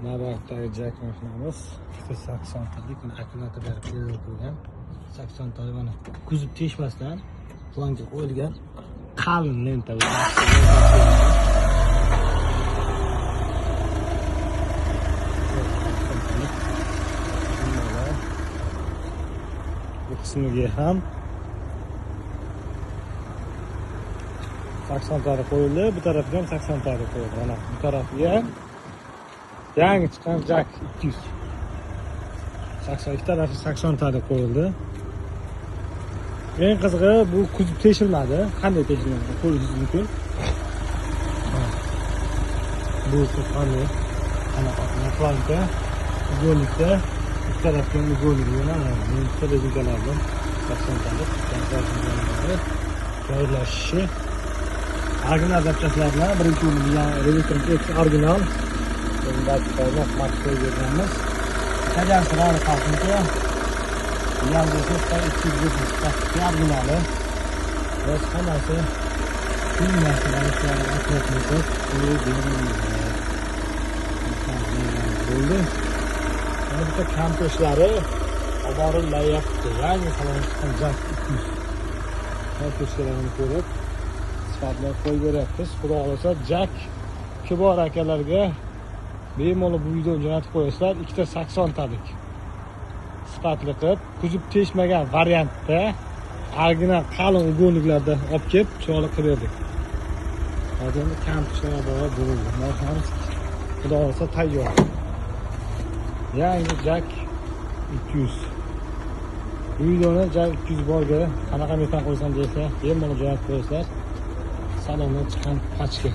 Navbatdagi jak mashinamiz 80 talik, uni akkumulyatorlari qo'yilgan 80 talik, mana kuzib teshmasdan planga qo'yilgan qalin lenta. Bu qismiga ham 80 talik qo'yildi, bu tarafga ham 80 talik qo'yildi. Mana bu tarafiga yangi chiqqan jak 200. 82 tarafi 80 talik qo'yildi. Eng qizig'i bu kuzib teshilmadi. Qanday teshilmadi? Ko'rishingiz mumkin. Bu qanday? Qanaqa planka, uzoqlikda ikki tarafga uzoqlik mana bu televiziyalardan 80 talik tayyorlashishi. Original zapchastlar bilan birinchi o'rinda Revolution X original bunday maxfiy berganmiz. Tajasirlar farqincha yangi so'zda 270 ta originali. Biz hammasi tüm narsalarni atrofimizda bo'ldi. Mana bu kamposhlari oborilmayapti. Yangi salon chiqqan jak 200. Kamposhlarini ko'rib sifatlar qo'yib beryapmiz. Xudo xolasa jak kibor akalarga bemalol bu videoni jo'natib qo'yasizlar. Ikkita 80 talik sifatli qilib kuzib teshmagan variantda original qalin ugonliklarda olib kelib chiroyli qilib berdik. Hozir kamposlar bor bo'ldi. Narximiz xudo xolasa tayyor. Yangi jak 200. Bu videoni jak 200 borga qanaqa metan qo'ysam desa, bemalol jo'natib qo'yasizlar. Salondan chiqqan pachka.